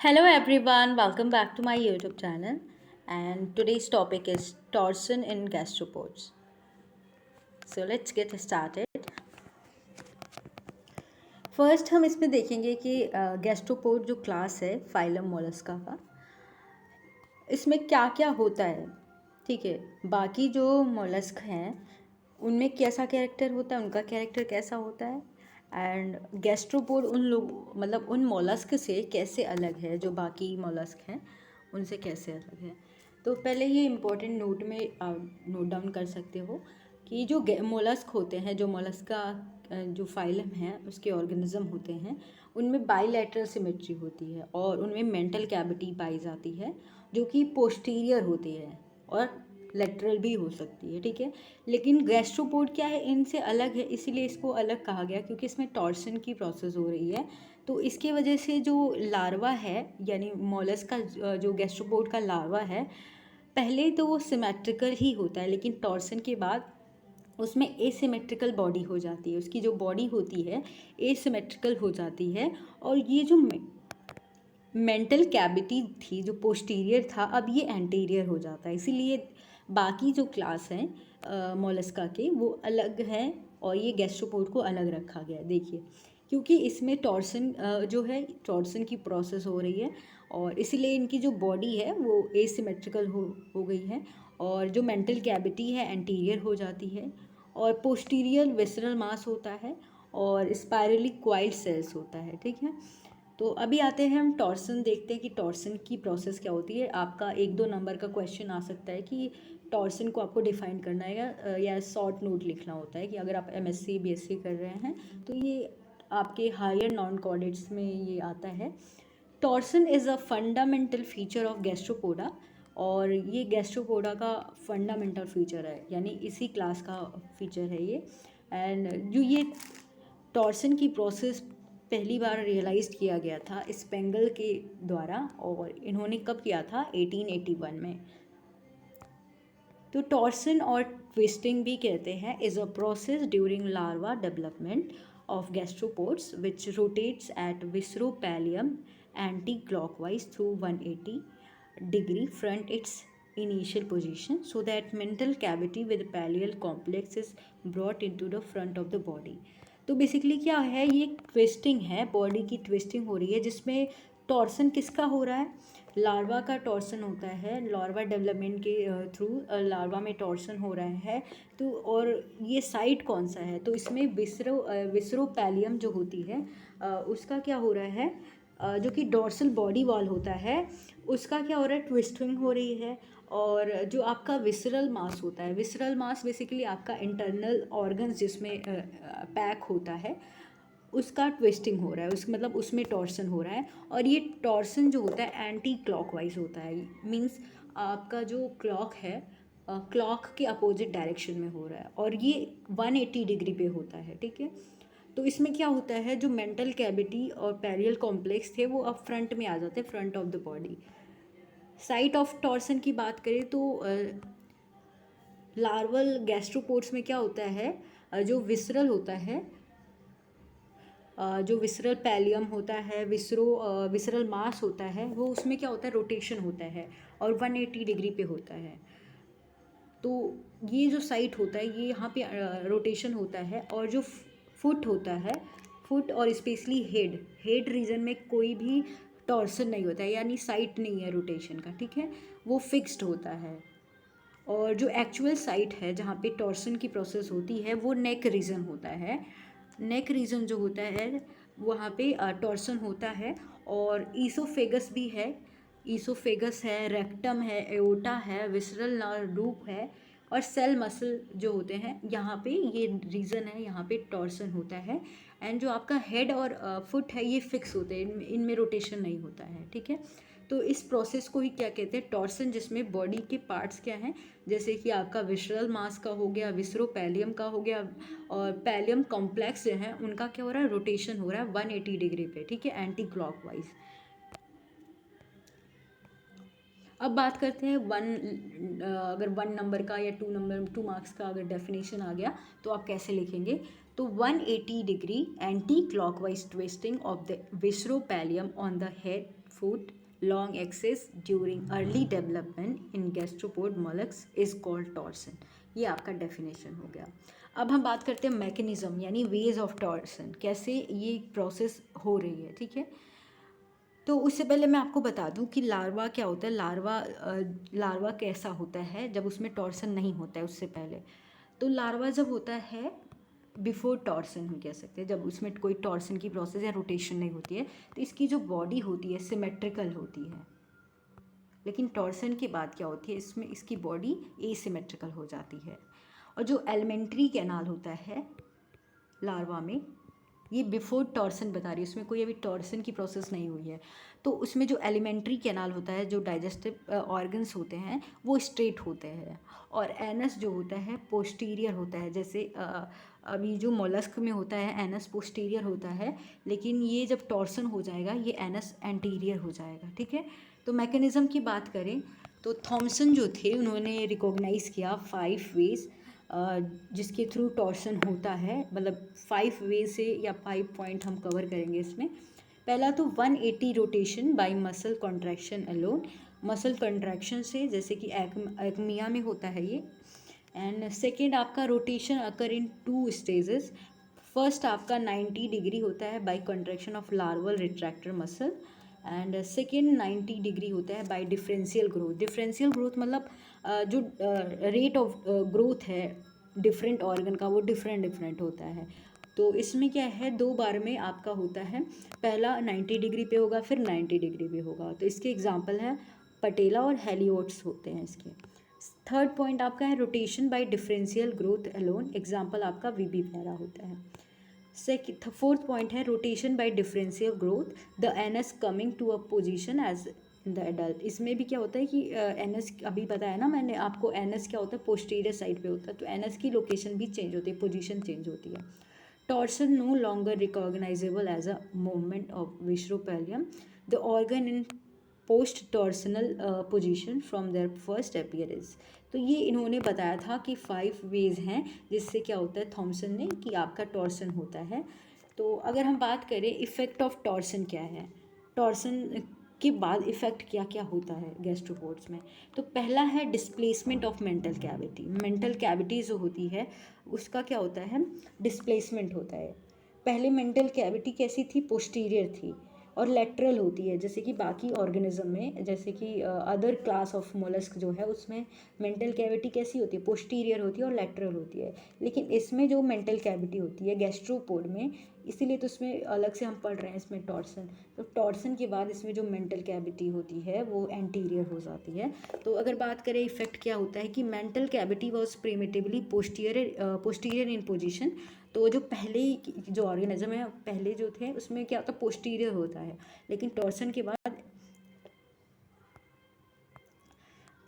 Hello everyone, welcome back to my YouTube channel. And today's topic is torsion in gastropods. So let's get started. First हम इसमें देखेंगे कि gastropod जो class है phylum Mollusca का, इसमें क्या क्या होता है। ठीक है, बाकी जो मोलस्क हैं उनमें कैसा कैरेक्टर होता है, उनका कैरेक्टर कैसा होता है, एंड गैस्ट्रोपोड उन लोग मतलब उन मोलस्क से कैसे अलग है, जो बाकी मोलस्क हैं उनसे कैसे अलग है। तो पहले ये इम्पोर्टेंट नोट में नोट डाउन कर सकते हो कि जो मोलस्क होते हैं, जो मोलस्क का जो फाइलम है उसके ऑर्गेनिज्म होते हैं, उनमें बाईलैटरल सिमेट्री होती है और उनमें मेंटल कैविटी पाई जाती है जो कि पोस्टीरियर होती है और लेटरल भी हो सकती है। ठीक है, लेकिन गैस्ट्रोपोड क्या है, इनसे अलग है, इसीलिए इसको अलग कहा गया क्योंकि इसमें टॉर्सन की प्रोसेस हो रही है। तो इसके वजह से जो लार्वा है यानी मोलस्क का जो गैस्ट्रोपोड का लार्वा है, पहले तो वो सिमेट्रिकल ही होता है, लेकिन टॉर्सन के बाद उसमें एसिमेट्रिकल बॉडी हो जाती है, उसकी जो बॉडी होती है एसिमेट्रिकल हो जाती है। और ये जो मेंटल कैविटी थी जो पोस्टीरियर था, अब ये एंटीरियर हो जाता है, इसीलिए बाकी जो क्लास हैं मोलस्का के वो अलग हैं और ये गैस्ट्रोपोड को अलग रखा गया है। देखिए, क्योंकि इसमें टॉर्सन जो है टॉर्सन की प्रोसेस हो रही है और इसीलिए इनकी जो बॉडी है वो एसिमेट्रिकल हो गई है और जो मेंटल कैविटी है एंटीरियर हो जाती है और पोस्टीरियर विसरल मास होता है और स्पाइरली क्वाइल्ड सेल्स होता है। ठीक है, तो अभी आते हैं हम टॉर्सन, देखते हैं कि टॉर्सन की प्रोसेस क्या होती है। आपका 1-2 नंबर का क्वेश्चन आ सकता है कि टॉर्सन को आपको डिफाइन करना है या शॉर्ट नोट लिखना होता है कि अगर आप एमएससी बीएससी कर रहे हैं तो ये आपके हायर नॉन कॉर्डेट्स में ये आता है। Torsion is a fundamental feature of Gastropoda और ये गैस्ट्रोपोडा का फंडामेंटल फीचर है, यानी इसी क्लास का फीचर है ये। एंड जो ये टॉर्सन की प्रोसेस पहली बार रियलाइज़ किया गया था स्पेंगल के द्वारा और इन्होंने कब किया था, 1881 में। तो टॉर्सन और ट्विस्टिंग भी कहते हैं is a process during larva development of gastropods which rotates at visceropallium anticlockwise through 180 degree front its initial position so that mental cavity with pallial complex is brought into the front of the body। तो basically क्या है, ये twisting है, body की twisting हो रही है जिसमें टॉर्सन किसका हो रहा है, लार्वा का टॉर्सन होता है। लार्वा डेवलपमेंट के थ्रू लार्वा में टॉर्सन हो रहा है। तो और ये साइट कौन सा है, तो इसमें विसरोपैलियम जो होती है उसका क्या हो रहा है, जो कि डॉर्सल बॉडी वॉल होता है उसका क्या हो रहा है, ट्विस्टिंग हो रही है। और जो आपका विसरल मास होता है, विसरल मास बेसिकली आपका इंटरनल ऑर्गन्स जिसमें पैक होता है उसका ट्विस्टिंग हो रहा है, उस मतलब उसमें टॉर्सन हो रहा है। और ये टॉर्सन जो होता है एंटी क्लॉकवाइज होता है, मींस आपका जो क्लॉक है क्लॉक के अपोजिट डायरेक्शन में हो रहा है और ये 180 डिग्री पे होता है। ठीक है, तो इसमें क्या होता है, जो मेंटल कैविटी और पेरियल कॉम्प्लेक्स थे वो अब फ्रंट में आ जाते हैं, front of the body. Site of torsion की बात करें तो लार्वल गैस्ट्रोपोड्स में क्या होता है, जो विसरल होता है, जो विसरल पैलियम होता है, विसरल मास होता है, वो उसमें क्या होता है, रोटेशन होता है और 180 डिग्री पे होता है। तो ये जो साइट होता है ये यहाँ पे रोटेशन होता है और जो फुट होता है, फुट और स्पेशली हेड हेड रीजन में कोई भी टॉर्सन नहीं होता है, यानी साइट नहीं है रोटेशन का। ठीक है, वो फिक्स्ड होता है। और जो एक्चुअल साइट है जहाँ पे टॉर्सन की प्रोसेस होती है वो नेक रीजन होता है। नेक रीजन जो होता है वहाँ पे टॉर्सन होता है और ईसोफेगस भी है, ईसोफेगस है, रेक्टम है, एओटा है, विसरल नर्व लूप है और सेल मसल जो होते हैं, यहाँ पे ये रीजन है, यहाँ पे टॉर्सन होता है। एंड जो आपका हेड और फुट है ये फिक्स होते हैं, इनमें रोटेशन नहीं होता है। ठीक है, तो इस प्रोसेस को ही क्या कहते हैं, टॉर्सन, जिसमें बॉडी के पार्ट्स क्या हैं, जैसे कि आपका विसरल मास का हो गया, विसरोपैलियम का हो गया और पैलियम कॉम्प्लेक्स जो है उनका क्या हो रहा है, रोटेशन हो रहा है 180 डिग्री पे। ठीक है, एंटी क्लॉकवाइज। अब बात करते हैं अगर 1 नंबर का या 2 मार्क्स का अगर डेफिनेशन आ गया तो आप कैसे लिखेंगे। तो 180 degree anticlockwise twisting of the visceropallium on the head foot long axis during early development in gastropod mollusks is called torsion। ये आपका डेफिनेशन हो गया। अब हम बात करते हैं मैकेनिज्म यानी वेज ऑफ टॉर्सन, कैसे ये प्रोसेस हो रही है, ठीक है। तो उससे पहले मैं आपको बता दूं कि लार्वा क्या होता है। लार्वा कैसा होता है जब उसमें टॉर्सन नहीं होता है उससे पहले। तो लार्वा जब होता है बिफोर टॉर्सन हम कह सकते हैं, जब उसमें कोई टॉर्सन की प्रोसेस या रोटेशन नहीं होती है, तो इसकी जो बॉडी होती है सिमेट्रिकल होती है। लेकिन टॉर्सन के बाद क्या होती है, इसमें इसकी बॉडी एसिमेट्रिकल हो जाती है। और जो एलिमेंट्री कैनाल होता है लार्वा में, ये बिफोर टॉर्सन बता रही है, उसमें कोई अभी टॉर्सन की प्रोसेस नहीं हुई है। तो उसमें जो एलिमेंट्री कैनाल होता है, जो डाइजेस्टिव ऑर्गन्स होते हैं वो स्ट्रेट होते हैं, और एनस जो होता है पोस्टीरियर होता है। जैसे अभी जो मोलस्क में होता है एनस पोस्टीरियर होता है, लेकिन ये जब टॉर्सन हो जाएगा ये एनस एंटीरियर हो जाएगा, ठीक है। तो मैकेनिज़्म की बात करें तो थॉमसन जो थे उन्होंने रिकॉग्नाइज़ किया 5 वेज जिसके थ्रू टॉर्सन होता है। मतलब 5 वे से या 5 पॉइंट हम कवर करेंगे इसमें। पहला तो 180 rotation by muscle contraction alone, muscle contraction से, जैसे कि एक्मिया में होता है ये। एंड सेकेंड आपका rotation occur in 2 stages. First आपका 90 डिग्री होता है by contraction of larval retractor muscle, and second 90 degree होता है by differential growth. Differential growth मतलब जो रेट ऑफ ग्रोथ है डिफरेंट ऑर्गन का वो डिफरेंट होता है। तो इसमें क्या है, 2 बार में आपका होता है। पहला 90 डिग्री पे होगा, फिर 90 डिग्री पे होगा। तो इसके एग्जांपल है पटेला और हेलियोट्स होते हैं इसके। थर्ड पॉइंट आपका है rotation by differential growth alone, example आपका वीबी पैरा होता है। फोर्थ पॉइंट है rotation by differential growth, the anus coming to a position as in the adult. इसमें भी क्या होता है कि एनस, अभी बताया ना मैंने आपको, एनस क्या होता है पोस्टीरियर साइड पे होता है, तो एनस की लोकेशन भी चेंज होती है, पोजीशन चेंज होती है। Torsion no longer recognisable as a movement of visceropallium, the organ in post torsional position from their first appearance. तो ये इन्होंने बताया था कि 5 वेज हैं जिससे क्या होता है थॉमसन ने, कि आपका टॉर्सन होता है। तो अगर हम बात करें इफ़ेक्ट ऑफ टॉर्सन क्या है, टॉर्सन के बाद इफ़ेक्ट क्या क्या होता है गैस्ट्रोपोड्स में। तो पहला है displacement of mantle cavity. Mantle cavity जो होती है उसका क्या होता है, डिस्प्लेसमेंट होता है। पहले मेंटल कैविटी कैसी थी, पोस्टीरियर थी और लेटरल होती है, जैसे कि बाकी ऑर्गेनिज्म में, जैसे कि अदर क्लास ऑफ मोलस्क जो है उसमें मेंटल कैविटी कैसी होती है, पोस्टीरियर होती है और लेटरल होती है। लेकिन इसमें जो मेंटल कैविटी होती है गैस्ट्रोपोड में, इसीलिए तो इसमें अलग से हम पढ़ रहे हैं इसमें टॉर्सन। तो टॉर्सन के बाद इसमें जो मेंटल कैविटी होती है वो एंटीरियर हो जाती है। तो अगर बात करें इफेक्ट क्या होता है, कि mantle cavity was primitively posterior in position. तो जो पहले जो ऑर्गेनिज्म है पहले जो थे उसमें क्या होता है, पोस्टीरियर होता है, लेकिन टॉर्सन के बाद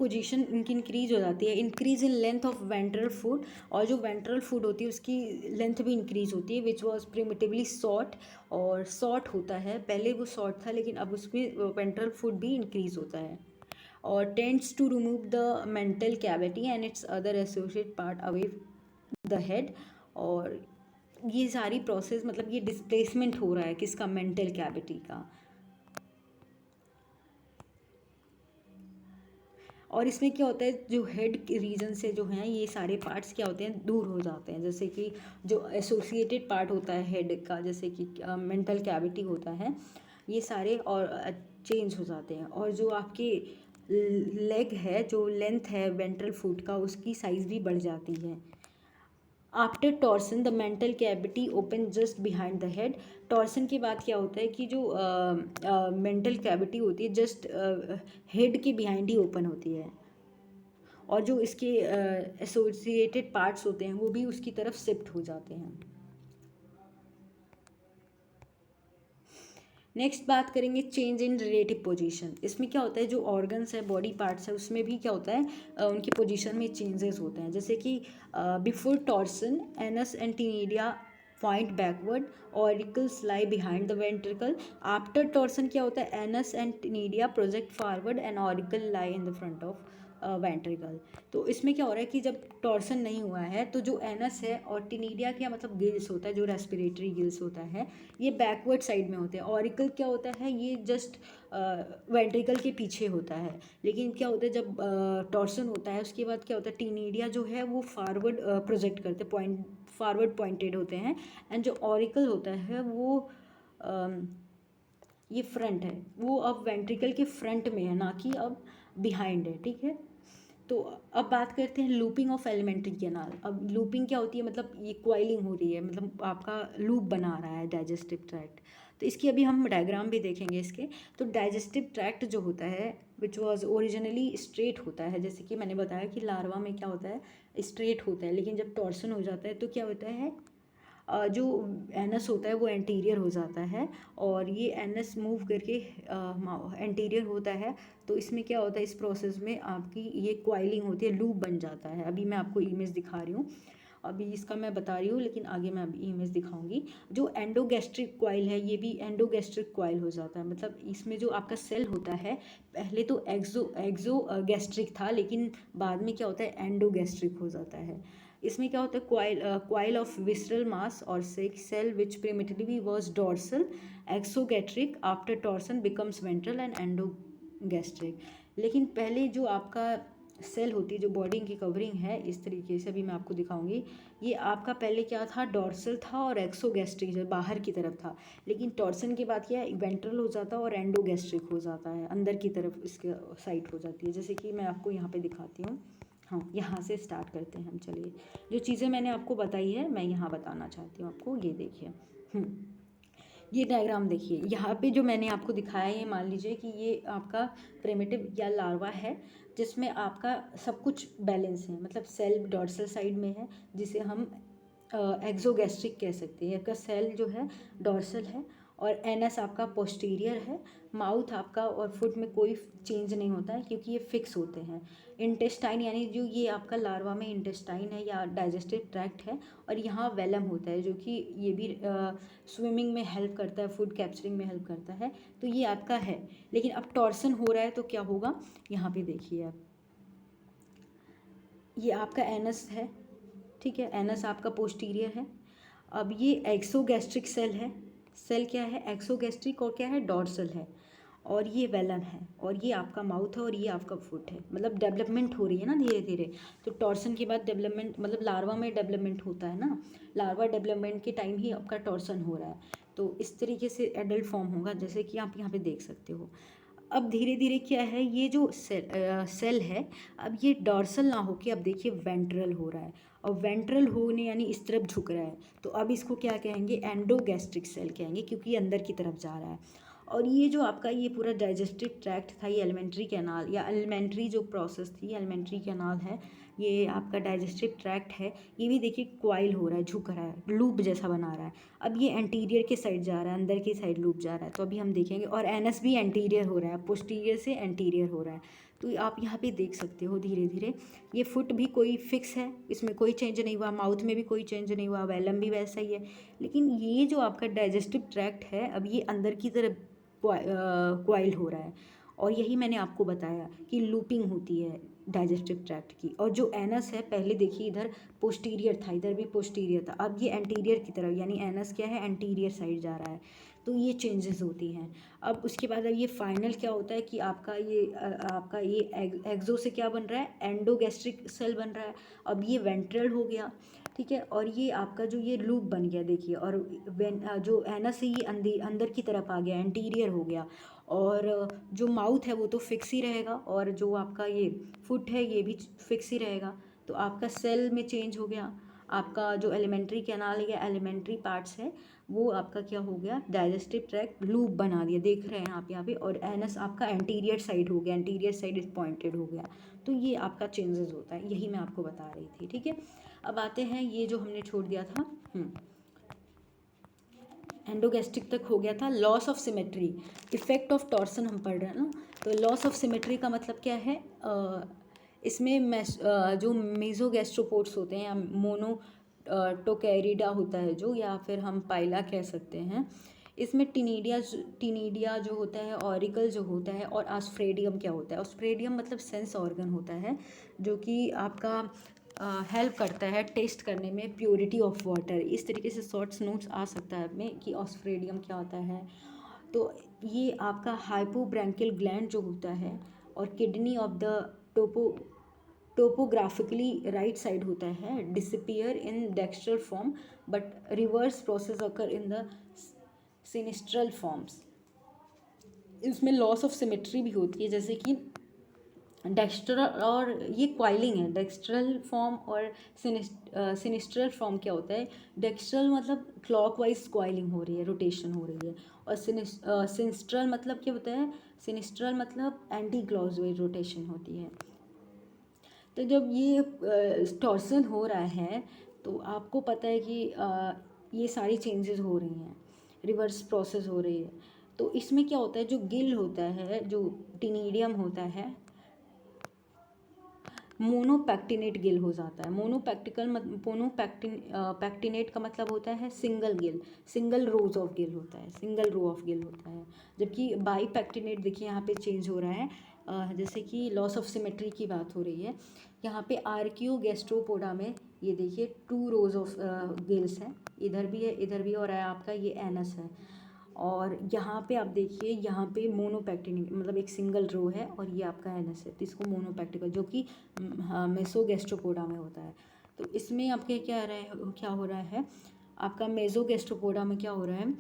पोजीशन इनकी इंक्रीज हो जाती है। Increase in length of ventral food, और जो वेंट्रल फूड होती है उसकी लेंथ भी इंक्रीज होती है, विच वॉज प्रिमिटिवली शॉर्ट, और शॉर्ट होता है, पहले वो शॉर्ट था लेकिन अब उसमें वेंट्रल फूड भी इंक्रीज होता है। और tends to remove the mantle cavity and its other associate part away the head. और ये सारी प्रोसेस मतलब ये डिस्प्लेसमेंट हो रहा है किसका, मेंटल कैविटी का। और इसमें क्या होता है, जो हेड के रीजन से जो हैं ये सारे पार्ट्स क्या होते हैं, दूर हो जाते हैं। जैसे कि जो एसोसिएटेड पार्ट होता है हेड का, जैसे कि मेंटल कैविटी होता है, ये सारे और चेंज हो जाते हैं। और जो आपके लेग है, जो लेंथ है वेंट्रल फुट का, उसकी साइज़ भी बढ़ जाती है। After torsion the mantle cavity open just behind the head. Torsion के बाद क्या होता है कि जो मेंटल कैविटी होती है जस्ट हेड के बिहाइंड ही ओपन होती है, और जो इसके एसोसिएटेड पार्ट्स होते हैं वो भी उसकी तरफ शिफ्ट हो जाते हैं। नेक्स्ट बात करेंगे चेंज इन रिलेटिव पोजीशन। इसमें क्या होता है, जो ऑर्गन्स है, बॉडी पार्ट्स है, उसमें भी क्या होता है उनकी पोजीशन में चेंजेस होते हैं। जैसे कि before torsion anus and ctenidia point backward, auricles lie behind the ventricle. After torsion क्या होता है, anus and ctenidia project forward and auricle lie in the front of ventricle. तो इसमें क्या हो रहा है कि जब टॉर्सन नहीं हुआ है तो जो एनस है और टिनिडिया क्या मतलब गिल्स होता है, जो रेस्पिरेटरी गिल्स होता है, ये बैकवर्ड साइड में होते हैं। ऑरिकल क्या होता है, ये जस्ट वेंट्रिकल के पीछे होता है। लेकिन क्या होता है जब टॉर्सन होता है उसके बाद क्या होता है, टिनिडिया जो है वो फॉरवर्ड प्रोजेक्ट करते हैं, पॉइंट फॉरवर्ड पॉइंटेड होते हैं। एंड जो ऑरिकल होता है वो ये फ्रंट है, वो अब वेंट्रिकल के फ्रंट में है, ना कि अब बिहाइंड है। ठीक है, तो अब बात करते हैं लूपिंग ऑफ एलिमेंट्री कैनाल। अब लूपिंग क्या होती है, मतलब ये क्वाइलिंग हो रही है, मतलब आपका लूप बना रहा है डाइजेस्टिव ट्रैक्ट। तो इसकी अभी हम डायग्राम भी देखेंगे इसके। तो डाइजेस्टिव ट्रैक्ट जो होता है विच वॉज ओरिजिनली स्ट्रेट होता है, जैसे कि मैंने बताया कि लार्वा में क्या होता है, स्ट्रेट होता है। लेकिन जब टॉर्सन हो जाता है तो क्या होता है, जो एनस होता है वो एंटीरियर हो जाता है, और ये एनस मूव करके एंटीरियर होता है। तो इसमें क्या होता है, इस प्रोसेस में आपकी ये क्वाइलिंग होती है, लूप बन जाता है। अभी मैं आपको इमेज दिखा रही हूँ, अभी इसका मैं बता रही हूँ, लेकिन आगे मैं अभी इमेज दिखाऊंगी। जो एंडोगैस्ट्रिक क्वाइल है ये भी एंडोगैस्ट्रिक क्वाइल हो जाता है। मतलब इसमें जो आपका सेल होता है पहले तो एक्सो गैस्ट्रिक था, लेकिन बाद में क्या होता है, एंडोगैस्ट्रिक हो जाता है। इसमें क्या होता है, क्वाइल ऑफ विसरल मास और shell which primitively was dorsal exogastric after torsion becomes ventral and endogastric. लेकिन पहले जो आपका सेल होती है, जो बॉडी की कवरिंग है, इस तरीके से अभी मैं आपको दिखाऊंगी। ये आपका पहले क्या था, डॉर्सल था और एक्सोगैस्ट्रिक जो बाहर की तरफ था। लेकिन टॉर्सन के बाद क्या है, वेंट्रल हो जाता है और एंडोगैस्ट्रिक हो जाता है, अंदर की तरफ इसके साइड हो जाती है। जैसे कि मैं आपको यहाँ पे दिखाती हूँ। हाँ, यहाँ से स्टार्ट करते हैं हम। चलिए, जो चीज़ें मैंने आपको बताई है मैं यहाँ बताना चाहती हूँ आपको। ये देखिए, ये डायग्राम देखिए, यहाँ पे जो मैंने आपको दिखाया है, ये मान लीजिए कि ये आपका प्रिमिटिव या लार्वा है, जिसमें आपका सब कुछ बैलेंस है। मतलब सेल डॉर्सल साइड में है, जिसे हम एक्सोगैस्ट्रिक कह सकते हैं। इसका सेल जो है डॉर्सल है और एनस आपका पोस्टीरियर है। माउथ आपका और फुट में कोई चेंज नहीं होता है क्योंकि ये फिक्स होते हैं। इंटेस्टाइन यानी जो ये आपका लार्वा में इंटेस्टाइन है या डाइजेस्टिव ट्रैक्ट है, और यहाँ वेलम होता है जो कि ये भी स्विमिंग में हेल्प करता है, फूड कैप्चरिंग में हेल्प करता है। तो ये आपका है। लेकिन अब टॉर्सन हो रहा है तो क्या होगा, यहाँ पे देखिए आप, ये आपका एनस है। ठीक है, एनस आपका पोस्टीरियर है। अब ये एक्सोगैस्ट्रिक सेल है। सेल क्या है, एक्सोगैस्ट्रिक, और क्या है, डॉर्सल है। और ये वेलन है, और ये आपका माउथ है, और ये आपका फुट है। मतलब डेवलपमेंट हो रही है ना धीरे धीरे। तो टॉर्सन के बाद डेवलपमेंट, मतलब लार्वा में डेवलपमेंट होता है ना, लार्वा डेवलपमेंट के टाइम ही आपका टॉर्सन हो रहा है। तो इस तरीके से एडल्ट फॉर्म होगा, जैसे कि आप यहाँ पे देख सकते हो। अब धीरे धीरे क्या है, ये जो सेल है, अब ये डॉर्सल ना होके अब देखिए वेंट्रल हो रहा है। और वेंट्रल होने यानी इस तरफ झुक रहा है। तो अब इसको क्या कहेंगे, एंडोगैस्ट्रिक सेल कहेंगे, क्योंकि ये अंदर की तरफ जा रहा है। और ये जो आपका ये पूरा डाइजेस्टिव ट्रैक्ट था, ये एलिमेंट्री कैनाल या एलिमेंट्री जो प्रोसेस थी, एलिमेंट्री कैनाल है, ये आपका डाइजेस्टिव ट्रैक्ट है। ये भी देखिए क्वाइल हो रहा है, झुक रहा है, लूप जैसा बना रहा है। अब ये एंटीरियर के साइड जा रहा है, अंदर की साइड लूप जा रहा है। तो अभी हम देखेंगे। और एनस भी एंटीरियर हो रहा है, पोस्टीरियर से एंटीरियर हो रहा है। तो आप यहाँ पे देख सकते हो धीरे धीरे। ये फुट भी कोई फिक्स है, इसमें कोई चेंज नहीं हुआ, माउथ में भी कोई चेंज नहीं हुआ, वेलम भी वैसा ही है। लेकिन ये जो आपका डाइजेस्टिव ट्रैक्ट है, अब ये अंदर की तरफ क्वाइल हो रहा है। और यही मैंने आपको बताया कि लूपिंग होती है डाइजेस्टिव ट्रैक्ट की। और जो एनस है, पहले देखिए इधर पोस्टीरियर था, इधर भी पोस्टीरियर था, अब ये एंटीरियर की तरफ, यानी एनस क्या है, एंटीरियर साइड जा रहा है। तो ये चेंजेस होती हैं। अब उसके बाद अब ये फाइनल क्या होता है कि आपका ये एक्सो से क्या बन रहा है, एंडोगैस्ट्रिक सेल बन रहा है। अब ये वेंट्रल हो गया। ठीक है, और ये आपका जो ये लूप बन गया देखिए। और जो एनस है ये अंदर की तरफ आ गया, एंटीरियर हो गया। और जो माउथ है वो तो फिक्स ही रहेगा, और जो आपका ये फुट है ये भी फिक्स ही रहेगा। तो आपका सेल में चेंज हो गया। आपका जो एलिमेंट्री कैनाल या एलिमेंट्री पार्ट्स है वो आपका क्या हो गया, डाइजेस्टिव ट्रैक्ट लूप बना दिया, देख रहे हैं आप यहाँ पे। और एनस आपका एंटीरियर साइड हो गया, एंटीरियर साइड इज पॉइंटेड हो गया। तो ये आपका चेंजेस होता है, यही मैं आपको बता रही थी। ठीक है, अब आते हैं ये जो हमने छोड़ दिया था, एंडोगैस्ट्रिक तक हो गया था। Loss of symmetry, effect of torsion हम पढ़ रहे हैं ना। तो लॉस ऑफ सिमेट्री का मतलब क्या है, इसमें जो मेसोगैस्ट्रोपोड्स होते हैं या टोकैरिडा होता है जो, या फिर हम पाइला कह सकते हैं, इसमें टिनिडिया जो होता है, ऑरिकल जो होता है, और ऑस्फ्रेडियम क्या होता है। ऑस्फ्रेडियम मतलब सेंस ऑर्गन होता है, जो कि आपका हेल्प करता है टेस्ट करने में प्योरिटी ऑफ वाटर। इस तरीके से शॉर्ट्स नोट्स आ सकता है में कि ऑस्फ्रेडियम क्या होता है। तो ये आपका हाइपोब्रैंकियल ग्लैंड जो होता है, और kidney of the topographically right side होता है, disappear in dextral form but reverse process occur in the sinistral forms. इसमें लॉस ऑफ सिमेट्री भी होती है, जैसे कि डेक्स्ट्रल, और ये क्वाइलिंग है डेक्स्ट्रल फॉर्म और सिनिस्ट्रल फॉर्म क्या होता है। डेक्स्ट्रल मतलब क्लॉकवाइज क्वाइलिंग हो रही है, रोटेशन हो रही है, और सिनिस्ट्रल मतलब क्या होता है, सिनिस्ट्रल मतलब एंटी क्लॉकवाइज रोटेशन होती है। तो जब ये टॉर्सन हो रहा है तो आपको पता है कि ये सारी चेंजेस हो रही हैं, रिवर्स प्रोसेस हो रही है। तो इसमें क्या होता है, जो गिल होता है, जो टिनिडियम होता है, मोनोपैक्टिनेट गिल हो जाता है। पैक्टिनेट का मतलब होता है single Gill, single rose of gill होता है, सिंगल रो ऑफ गिल होता है। जबकि बाई पैक्टिनेट देखिए यहाँ पे चेंज हो रहा है, जैसे कि लॉस ऑफ सिमेट्री की बात हो रही है। यहाँ पे आर्कियो गैस्ट्रोपोडा में ये देखिए 2 रोज ऑफ गिल्स हैं, इधर भी है इधर भी, और है आपका ये एनस है। और यहाँ पे आप देखिए, यहाँ पे मोनोपैक्टिनिक मतलब एक सिंगल रो है, और ये आपका एनस है, तो इसको मोनोपैक्टिकल, जो कि मेसोगैस्ट्रोपोडा में होता है। तो इसमें आपके क्या हो रहा है, आपका मेसोगैस्ट्रोपोडा में क्या हो रहा है,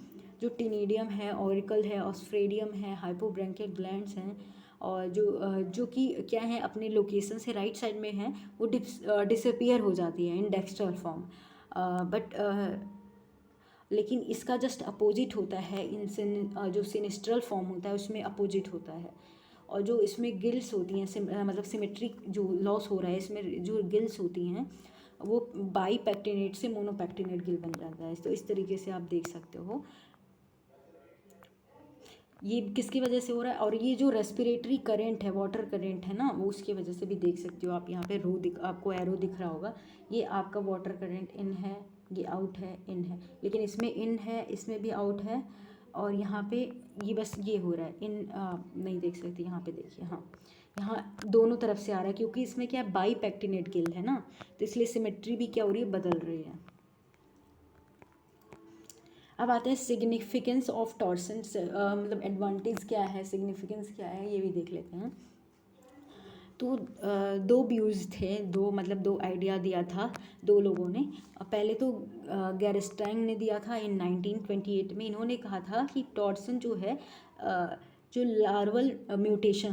जो टिनिडियम है, ऑरिकल है, ऑस्फ्रेडियम है, हाइपोब्रैंकियल ग्लैंड्स हैं, और जो कि क्या है, अपने लोकेशन से राइट साइड में है, वो डिसअपियर हो जाती है इन डेक्स्ट्रल फॉर्म। बट लेकिन इसका जस्ट अपोजिट होता है, जो सिनिस्ट्रल फॉर्म होता है उसमें अपोजिट होता है। और जो इसमें गिल्स होती हैं, मतलब सिमेट्रिक जो लॉस हो रहा है इसमें, जो गिल्स होती हैं वो बाई पैक्टिनेट से मोनोपैक्टिनेट गिल बन जाता है। तो इस तरीके से आप देख सकते हो ये किसकी वजह से हो रहा है। और ये जो रेस्पिरेटरी करेंट है, वाटर करेंट है ना, वो उसकी वजह से भी देख सकते हो आप। यहाँ पे आपको एरो दिख रहा होगा, ये आपका वाटर करेंट इन है, ये आउट है, इन है, लेकिन इसमें इन है, इसमें भी आउट है, और यहाँ पे ये बस ये हो रहा है इन, नहीं देख सकते, यहाँ पे देखिए, हाँ यहाँ दोनों तरफ से आ रहा है, क्योंकि इसमें क्या है, बाई पैक्टिनेट गिल है ना, तो इसलिए सिमेट्री भी क्या हो रही है, बदल रही है। अब आते हैं सिग्निफिकेंस ऑफ टॉर्सन, मतलब एडवांटेज क्या है, सिग्निफिकेंस क्या है, ये भी देख लेते हैं। तो दो व्यूज़ थे, दो आइडिया दिया था दो लोगों ने। पहले तो गैरस्टाइन ने दिया था इन 1928 में। इन्होंने कहा था कि टॉर्सन जो है, जो लार्वल म्यूटेशन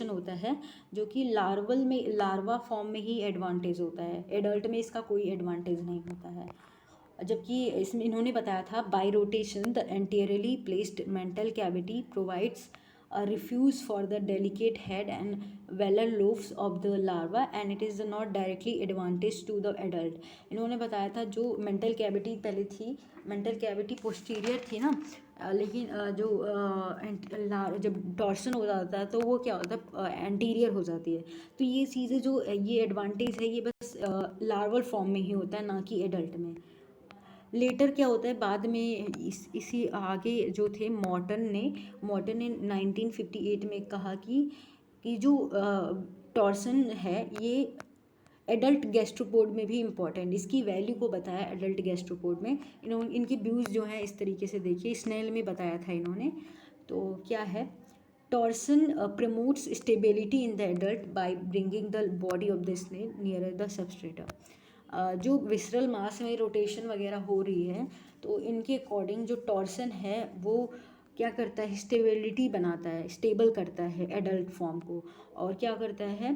होता है, जो कि लार्वा फॉर्म में ही एडवांटेज होता है, एडल्ट में इसका कोई एडवांटेज नहीं होता है। जबकि इसमें इन्होंने बताया था, by rotation the anteriorly placed mantle cavity provides a refuge for the delicate head and velar lobes of the larva and it is not directly advantage to the adult। इन्होंने बताया था जो मेंटल कैविटी पहले थी, mantle cavity posterior थी ना, लेकिन जब टॉर्सन हो जाता है तो वो क्या होता है, एंटीरियर हो जाती है। तो ये चीज़ें जो ये एडवांटेज है, ये बस लार्वल फॉर्म में ही होता है, ना कि एडल्ट में। लेटर क्या होता है, बाद में इसी आगे जो थे, मॉर्टन ने 1958 में कहा कि जो टॉर्सन है ये एडल्ट गैस्ट्रोपोड में भी इम्पॉर्टेंट, इसकी वैल्यू को बताया एडल्ट गैस्ट्रोपोड में। इनके व्यूज़ जो हैं इस तरीके से देखिए, स्नेल में बताया था इन्होंने। तो क्या है, torsion promotes stability in the adult by bringing the body of the snail near the substrata. जो विसरल मास में रोटेशन वगैरह हो रही है, तो इनके अकॉर्डिंग जो टॉर्सन है वो क्या करता है, स्टेबिलिटी बनाता है, स्टेबल करता है एडल्ट फॉर्म को। और क्या करता है,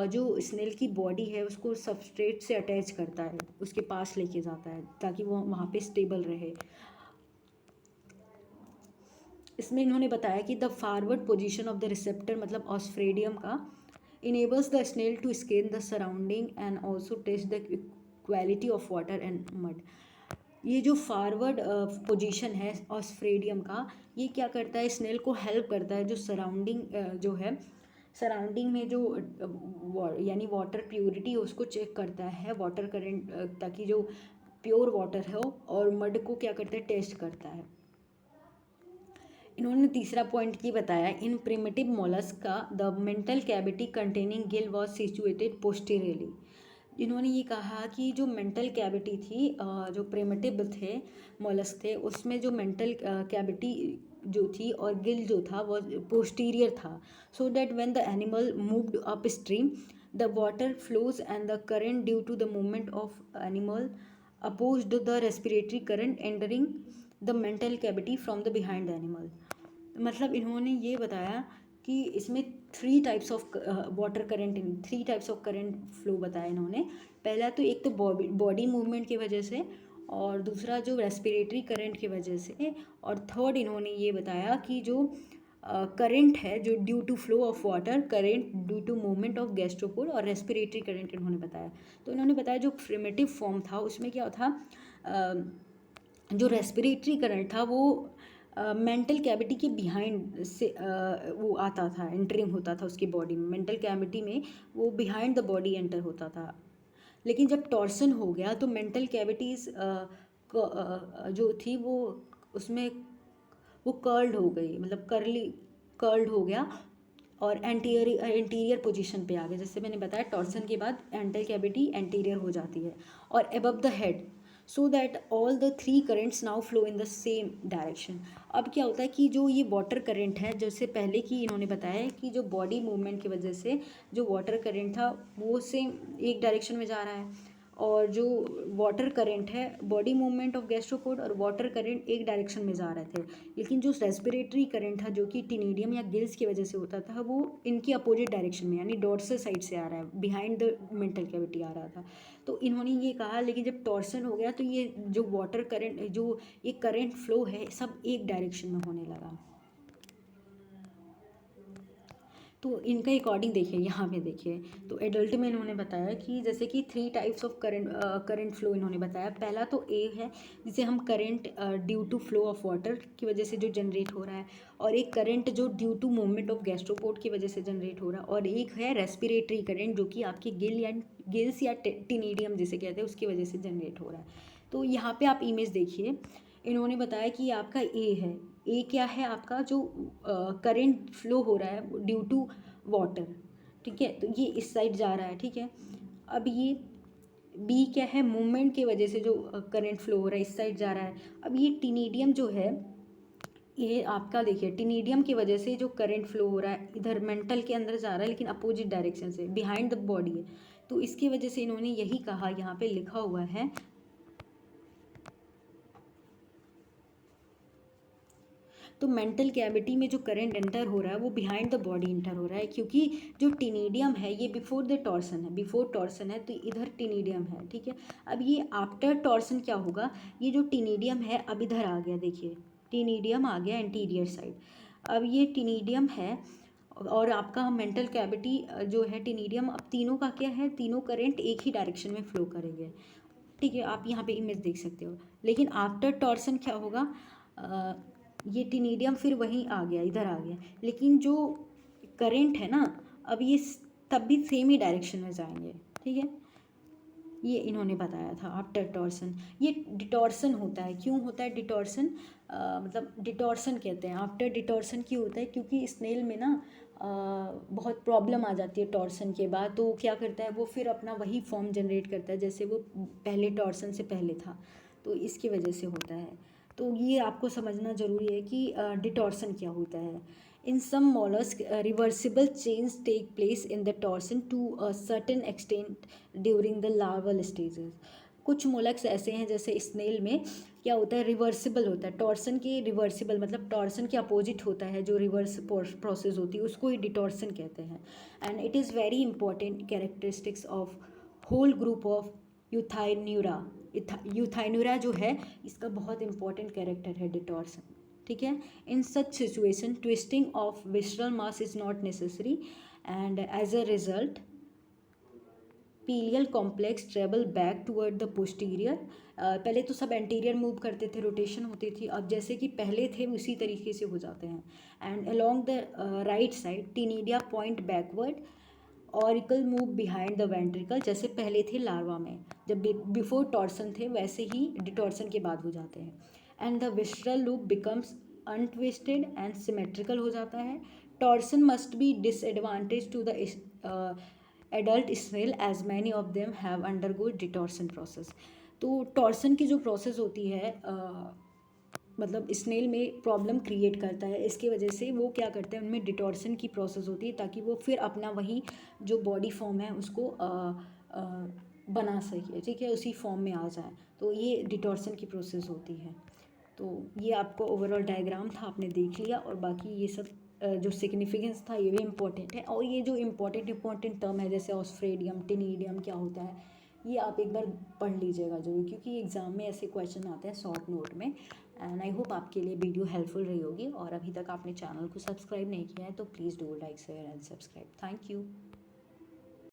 जो स्नेल की बॉडी है उसको सबस्ट्रेट से अटैच करता है, उसके पास लेके जाता है, ताकि वो वहाँ पे स्टेबल रहे। इसमें इन्होंने बताया कि the forward position of the receptor मतलब ऑस्फ्रेडियम का enables the snail to scan the surrounding and also test the quality of water and mud। ये जो फॉरवर्ड पोजीशन है ऑस्फ्रेडियम का, ये क्या करता है, स्नेल को हेल्प करता है, जो सराउंडिंग जो है, सराउंडिंग में जो यानी वाटर प्योरिटी उसको चेक करता है, वाटर करंट, ताकि जो प्योर वाटर हो और मड को क्या करता है, टेस्ट करता है। इन्होंने तीसरा पॉइंट ये बताया, इन प्रिमिटिव मोलस्क का the mantle cavity containing Gill was situated posteriorly. इन्होंने ये कहा कि जो मेंटल कैविटी थी, जो प्रिमिटिव थे मोलस्क थे, उसमें जो मेंटल कैविटी जो थी और गिल जो था वो पोस्टीरियर था, so that when the animal moved upstream the water flows and the current due to the movement of animal opposed the respiratory current entering the mantle cavity from the behind the animal. मतलब इन्होंने ये बताया कि इसमें three types of water current, three types of current flow बताया इन्होंने। पहला तो एक तो बॉडी मूवमेंट की वजह से, और दूसरा जो रेस्पिरेटरी करंट की वजह से, और थर्ड इन्होंने ये बताया कि जो करंट है जो due to flow of water, current due to movement of gastropod, और रेस्पिरेटरी करंट इन्होंने बताया। तो इन्होंने बताया जो प्रिमिटिव फॉर्म था उसमें क्या था, जो रेस्पिरेटरी करंट था वो मेंटल कैविटी के बिहाइंड से वो आता था, एंटरिंग होता था उसकी बॉडी में, मेंटल कैविटी में वो बिहाइंड द बॉडी एंटर होता था। लेकिन जब टॉर्सन हो गया तो मेंटल कैविटीज़ जो थी वो उसमें वो कर्ल्ड हो गई, मतलब कर्ल्ड हो गया और एंटीरियर पोजीशन पे आ गया। जैसे मैंने बताया टॉर्सन के बाद एंटल कैविटी एंटीरियर हो जाती है और above the head, so that all the three currents now flow in the same direction. अब क्या होता है कि जो ये वाटर करंट है, जैसे पहले की इन्होंने बताया है कि जो बॉडी मूवमेंट की वजह से जो वाटर करंट था वो सेम एक डायरेक्शन में जा रहा है, और जो वाटर करंट है, बॉडी मूवमेंट ऑफ गैस्ट्रोपोड और वाटर करंट एक डायरेक्शन में जा रहे थे। लेकिन जो रेस्पिरेटरी करंट था जो कि टिनिडियम या गिल्स की वजह से होता था, वो इनकी अपोजिट डायरेक्शन में यानी डॉर्सल साइड से आ रहा है, बिहाइंड द मेंटल कैविटी आ रहा था। तो इन्होंने ये कहा लेकिन जब टॉर्सन हो गया तो ये जो वाटर करंट, जो ये करंट फ्लो है, सब एक डायरेक्शन में होने लगा। तो इनके अकॉर्डिंग देखिए, यहाँ पे देखिए, तो एडल्ट में इन्होंने बताया कि जैसे कि three types of current flow इन्होंने बताया। पहला तो ए है जिसे हम current due to flow of water की वजह से जो जनरेट हो रहा है, और एक करंट जो due to movement of gastropod की वजह से जनरेट हो रहा है, और एक है रेस्पिरेटरी करंट जो कि आपकी गिल्स या टिनिडियम जिसे कहते हैं उसकी वजह से जनरेट हो रहा है। तो यहाँ पे आप इमेज देखिए, इन्होंने बताया कि आपका ए है, ए क्या है आपका, जो करंट फ्लो हो रहा है ड्यू टू वाटर, ठीक है, तो ये इस साइड जा रहा है, ठीक है। अब ये बी क्या है, मूवमेंट की वजह से जो करंट फ्लो हो रहा है इस साइड जा रहा है। अब ये टिनिडियम जो है, ये आपका देखिए टिनिडियम की वजह से जो करंट फ्लो हो रहा है इधर मेंटल के अंदर जा रहा है लेकिन अपोजिट डायरेक्शन से, बिहाइंड द बॉडी है। तो इसकी वजह से इन्होंने यही कहा, यहाँ पे लिखा हुआ है, तो मेंटल कैविटी में जो करंट एंटर हो रहा है वो बिहाइंड द बॉडी एंटर हो रहा है, क्योंकि जो टिनिडियम है ये बिफोर द टॉर्सन है, बिफोर टॉर्सन है तो इधर टिनिडियम है, ठीक है। अब ये आफ्टर टॉर्सन क्या होगा, ये जो टिनिडियम है अब इधर आ गया, देखिए टिनिडियम आ गया एंटीरियर साइड। अब ये टिनिडियम है और आपका मेंटल कैविटी जो है टिनिडियम, अब तीनों का क्या है, तीनों करंट एक ही डायरेक्शन में फ्लो करेंगे, ठीक है। आप यहाँ पे इमेज देख सकते हो। लेकिन आफ्टर टॉर्सन क्या होगा, ये टिनिडियम फिर वहीं आ गया, इधर आ गया, लेकिन जो करंट है ना, अब ये तब भी सेम ही डायरेक्शन में जाएंगे, ठीक है। ये इन्होंने बताया था आफ्टर टॉर्सन। ये डिटॉर्सन होता है, क्यों होता है डिटॉर्सन, मतलब डिटॉर्सन कहते हैं आफ्टर डिटॉर्सन क्यों होता है, क्योंकि स्नेल में ना बहुत प्रॉब्लम आ जाती है टॉर्सन के बाद, तो क्या करता है वो फिर अपना वही फॉर्म जनरेट करता है जैसे वो पहले टॉर्सन से पहले था, तो इसकी वजह से होता है। तो ये आपको समझना ज़रूरी है कि डिटॉर्सन क्या होता है। In some mollusc reversible change take place in the torsion to a certain extent during the larval stages. कुछ मोलस्क ऐसे हैं जैसे स्नेल में क्या होता है, रिवर्सिबल होता है, टॉर्सन के रिवर्सिबल मतलब टॉर्सन के अपोजिट होता है, जो रिवर्स प्रोसेस होती है उसको ही डिटॉर्सन कहते हैं। And it is very important characteristics of whole group of Euthyneura. Euthyneura जो है इसका बहुत इंपॉर्टेंट कैरेक्टर है डिटॉर्सन, ठीक है। In such situation twisting of visceral mass is not necessary and as a result pallial complex travel back toward the posterior. पहले तो सब एंटीरियर मूव करते थे, रोटेशन होती थी, अब जैसे कि पहले थे उसी तरीके से हो जाते हैं। And along the right side ctenidia point backward auricle move behind the ventricle, जैसे पहले थे लार्वा में, जब बिफोर टॉर्सन थे वैसे ही डिटॉर्सन के बाद हो जाते हैं। And the visceral loop becomes untwisted and symmetrical हो जाता है। Torsion must be disadvantage to the adult snail as many of them have undergo detorsion process. तो टॉर्सन की जो प्रोसेस होती है मतलब स्नेल में प्रॉब्लम क्रिएट करता है, इसकी वजह से वो क्या करते हैं, उनमें डिटॉर्सन की प्रोसेस होती है ताकि वो फिर अपना वही जो बॉडी फॉर्म है उसको बना सके, ठीक है, उसी फॉर्म में आ जाए। तो ये डिटॉर्सन की प्रोसेस होती है। तो ये आपको ओवरऑल डायग्राम था, आपने देख लिया, और बाकी ये सब जो सिग्निफिकेंस था ये भी इम्पोर्टेंट है। और ये जो इम्पोर्टेंट टर्म है जैसे ऑस्ट्रेडियम, टिनीडियम क्या होता है, ये आप एक बार पढ़ लीजिएगा जरूर, क्योंकि एग्ज़ाम में ऐसे क्वेश्चन आते हैं शॉर्ट नोट में। एंड आई होप आपके लिए वीडियो हेल्पफुल रही होगी। और अभी तक आपने चैनल को सब्सक्राइब नहीं किया है तो please do like share and subscribe. Thank you.